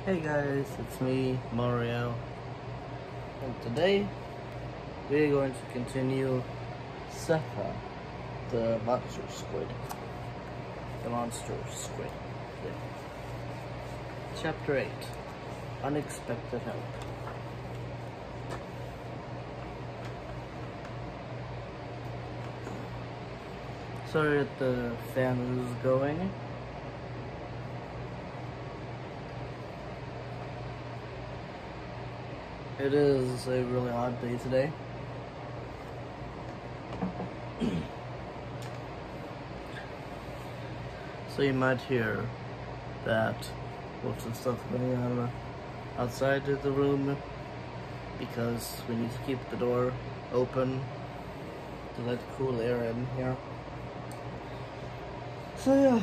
Hey guys, it's me, Mario, and today we're going to continue ZAPHA, the monster squid. Yeah. Chapter 8, Unexpected Help. Sorry that the fan is going. It is a really hot day today. So you might hear that lots of stuff going on outside of the room because we need to keep the door open to let cool air in here. So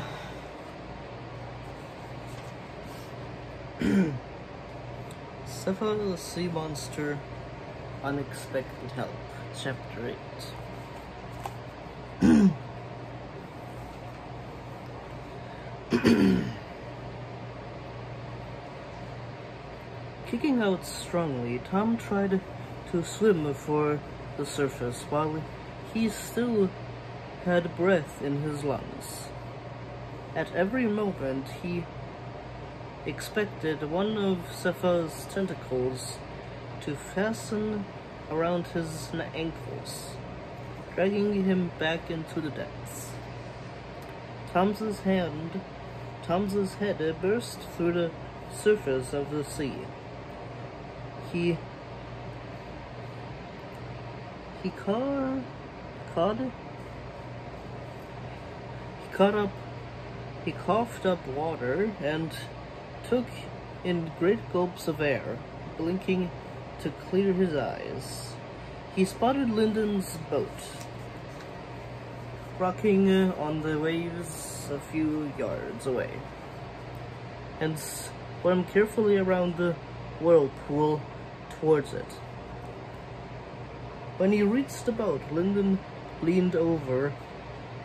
yeah. ZAPHA the Sea Monster, Unexpected Help, Chapter 8. Kicking out strongly, Tom tried to swim for the surface while he still had breath in his lungs. At every moment, he expected one of ZAPHA's tentacles to fasten around his ankles, dragging him back into the depths. Tom's head burst through the surface of the sea. He coughed up water and took in great gulps of air, blinking to clear his eyes. He spotted Lyndon's boat, rocking on the waves a few yards away, and swam carefully around the whirlpool towards it. When he reached the boat, Lyndon leaned over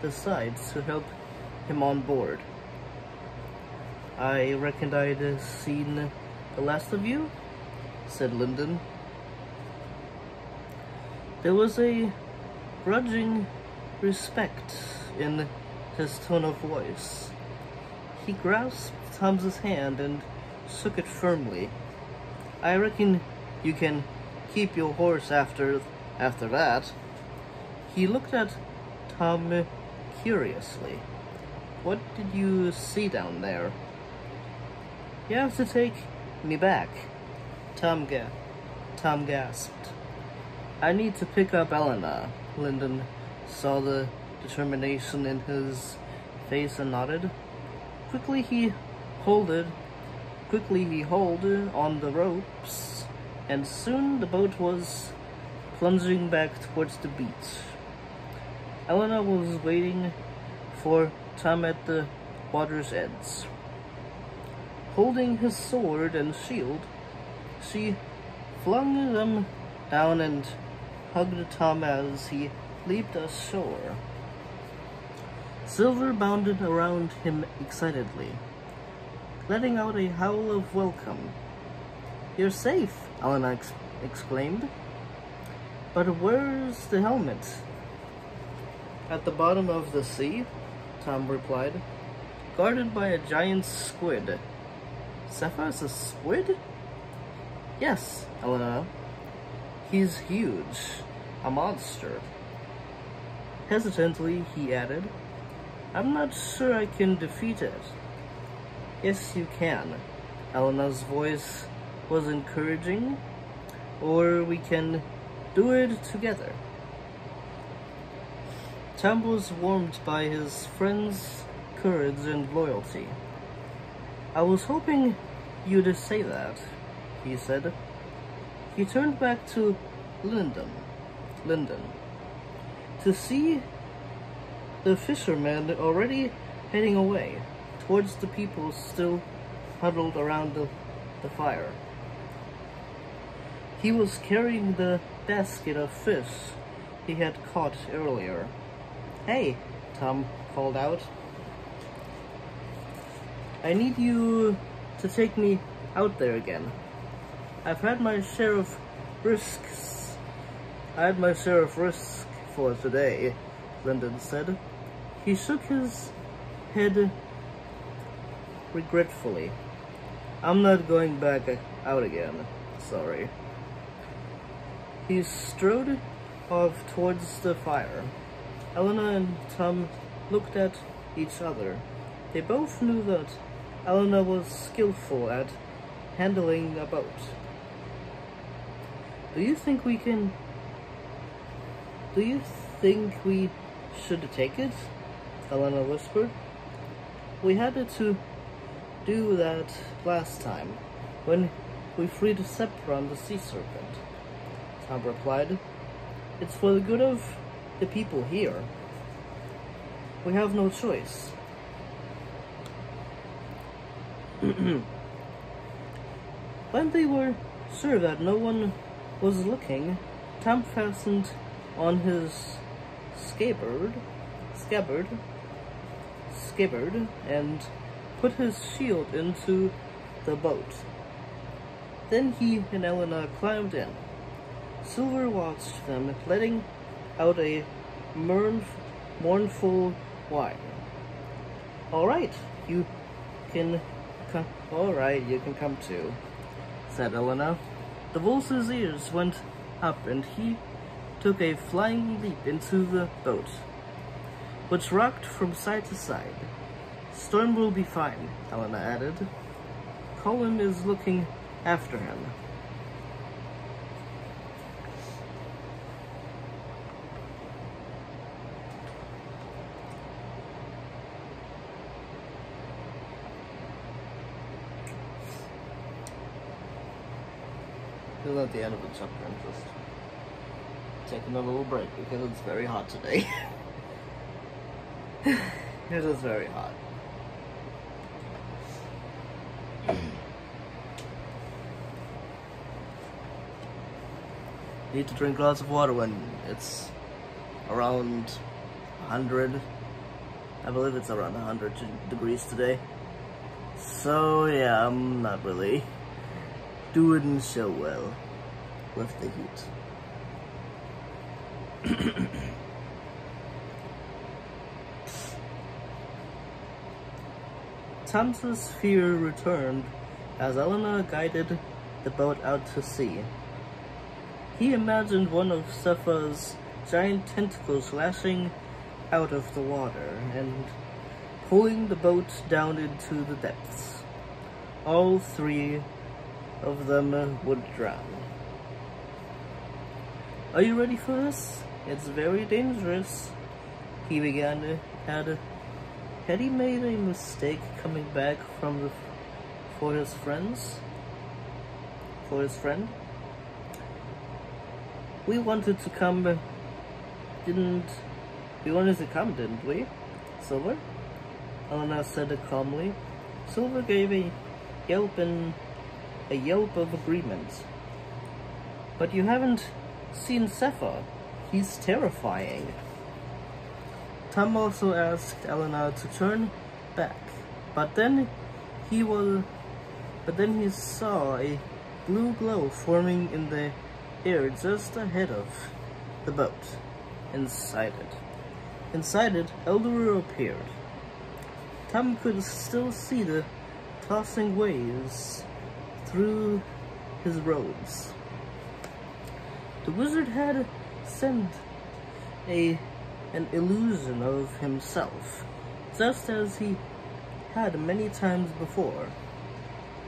the sides to help him on board. "I reckoned I'd seen the last of you," said Lyndon. There was a grudging respect in his tone of voice. He grasped Tom's hand and shook it firmly. "I reckon you can keep your horse after that." He looked at Tom curiously. "What did you see down there?" "You have to take me back," Tom gasped. "I need to pick up Elena." Lyndon saw the determination in his face and nodded. Quickly he hauled on the ropes, and soon the boat was plunging back towards the beach. Elena was waiting for Tom at the water's edge. Holding his sword and shield, she flung them down and hugged Tom as he leaped ashore. Silver bounded around him excitedly, letting out a howl of welcome. "You're safe," Elena exclaimed. "But where's the helmet?" "At the bottom of the sea," Tom replied, "guarded by a giant squid." "ZAPHA's a squid?" "Yes, Elena. He's huge. A monster." Hesitantly, he added, "I'm not sure I can defeat it." "Yes, you can." Elena's voice was encouraging. "Or we can do it together." Tom was warmed by his friend's courage and loyalty. "I was hoping you'd say that," he said. He turned back to Lyndon, to see the fishermen already heading away towards the people still huddled around the fire. He was carrying the basket of fish he had caught earlier. "Hey," Tom called out. "I need you to take me out there again. I've had my share of risks. I had my share of risk for today, Lyndon said. He shook his head regretfully. I'm not going back out again, sorry. He strode off towards the fire. Elena and Tom looked at each other. They both knew that Elena was skillful at handling a boat. Do you think we should take it? Elena whispered. We had to do that last time, when we freed Sephiron the sea serpent. Tom replied. It's for the good of the people here. We have no choice. When they were sure that no one was looking, Tom fastened on his scabbard, and put his shield into the boat. Then he and Elena climbed in. Silver watched them, letting out a mournful whine. All right, you can come too, said Elena. The wolf's ears went up and he took a flying leap into the boat, which rocked from side to side. Storm will be fine, Elena added. Colin is looking after him. This is at the end of the chapter. I'm just taking a little break because it's very hot today. It is very hot. Need to drink lots of water when it's around 100. I believe it's around 100 degrees today. So yeah, I'm not really doing so well with the heat. Tom's fear returned as Elena guided the boat out to sea. He imagined one of Zapha's giant tentacles lashing out of the water and pulling the boat down into the depths. All three of them would drown. Are you ready for this? It's very dangerous, he began. Had he made a mistake coming back for his friend? We wanted to come, didn't we, Silver? Elena said calmly. Silver gave a yelp of agreement. But you haven't seen Zapha. He's terrifying. Tom also asked Elena to turn back, but then he saw a blue glow forming in the air just ahead of the boat. Inside it, Elderu appeared. Tom could still see the tossing waves through his robes. The wizard had sent an illusion of himself, just as he had many times before.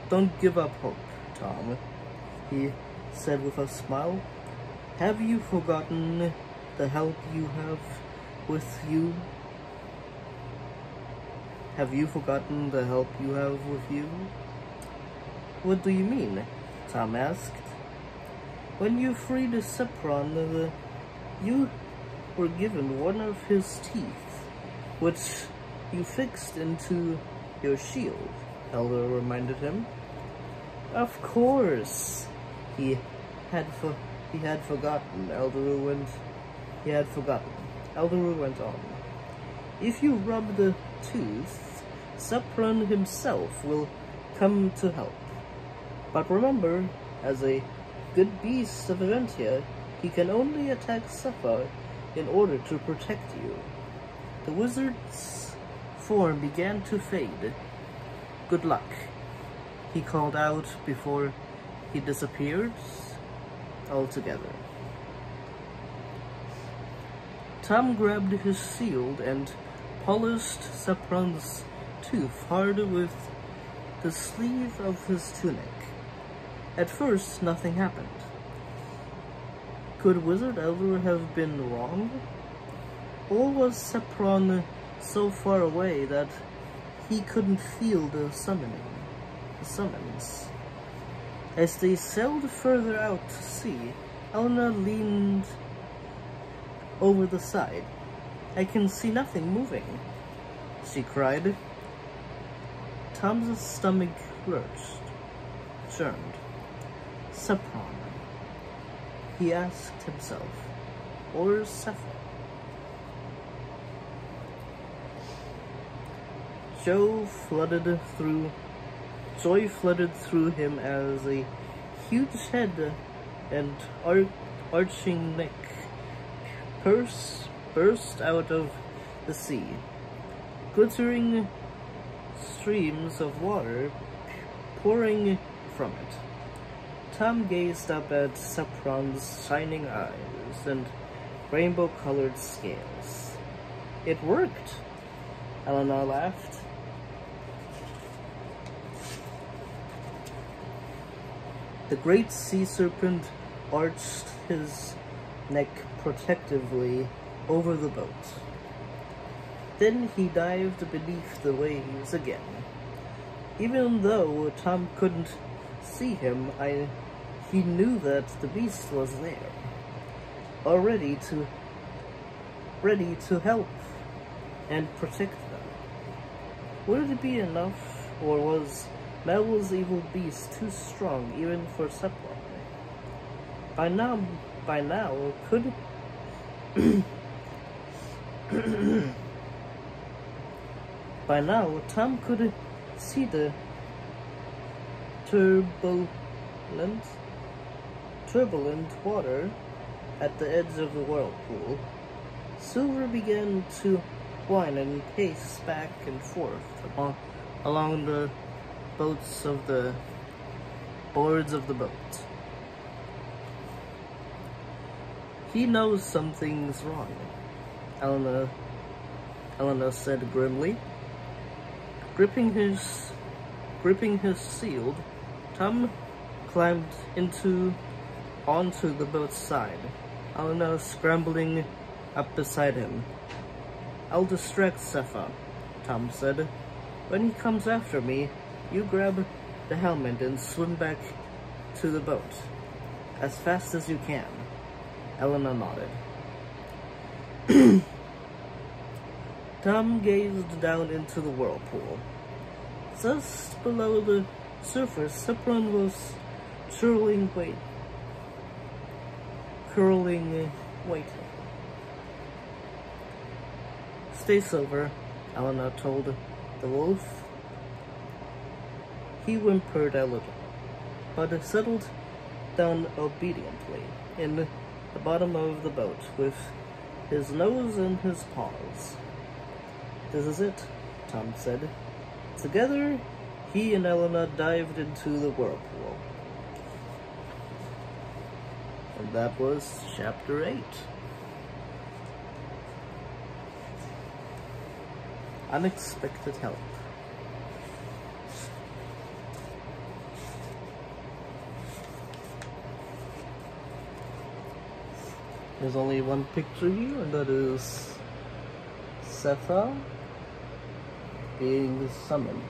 Don't give up hope, Tom, he said with a smile. Have you forgotten the help you have with you? Have you forgotten the help you have with you? What do you mean? Tom asked. When you freed Sephiron, you were given one of his teeth, which you fixed into your shield, Elder reminded him. Of course, he had forgotten. Elderu went on. If you rub the tooth, Sephiron himself will come to help. But remember, as a good beast of Eventia, he can only attack Zapha in order to protect you. The wizard's form began to fade. Good luck, he called out before he disappeared altogether. Tom grabbed his shield and polished Zapron's tooth hard with the sleeve of his tunic. At first, nothing happened. Could Wizard ever have been wrong? Or was Zapron so far away that he couldn't feel the summons? As they sailed further out to sea, Elena leaned over the side. "I can see nothing moving," she cried. Tom's stomach churned. Zapron, he asked himself, or Zapha? Joy flooded through him as a huge head and arching neck burst out of the sea. Glittering streams of water pouring from it. Tom gazed up at Zapron's shining eyes and rainbow-colored scales. "It worked," Elena laughed. The great sea serpent arched his neck protectively over the boat. Then he dived beneath the waves again. Even though Tom couldn't see him, he knew that the beast was there, ready to help and protect them. Would it be enough, or was Mel's evil beast too strong even for Zapron? By now, could By now, Tom could see the turbulent water at the edge of the whirlpool. Silver began to whine and pace back and forth along the boards of the boat. "He knows something's wrong," Elena said grimly. Gripping his shield, Tom climbed onto the boat's side, Elena scrambling up beside him. "I'll distract Zapha," Tom said. "When he comes after me, you grab the helmet and swim back to the boat as fast as you can." Elena nodded. Tom gazed down into the whirlpool. Just below the surface, Zapron was curling, waiting. "Stay sober," Elena told the wolf. He whimpered a little, but settled down obediently in the bottom of the boat with his nose in his paws. "This is it," Tom said. Together, he and Elena dived into the whirlpool. And that was Chapter 8. Unexpected help. There's only one picture here, and that is Zapha being summoned.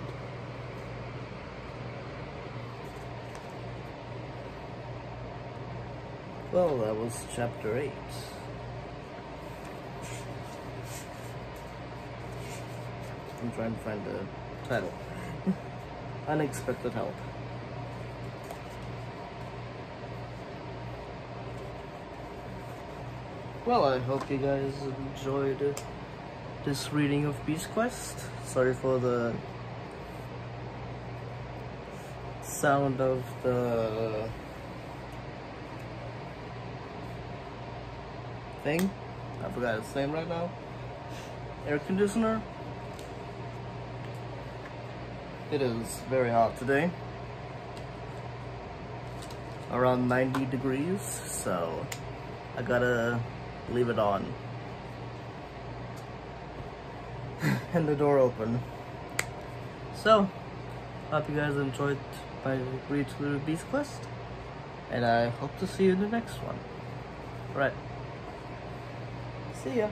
Well, that was Chapter 8. I'm trying to find the title. Unexpected help. Well, I hope you guys enjoyed this reading of Beast Quest. Sorry for the sound of the thing. I forgot its name right now. Air conditioner. It is very hot today. Around 90 degrees, so I gotta leave it on. And the door open. So, hope you guys enjoyed my read through Beast Quest, and I hope to see you in the next one. Alright. See ya.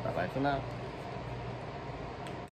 Bye bye for now.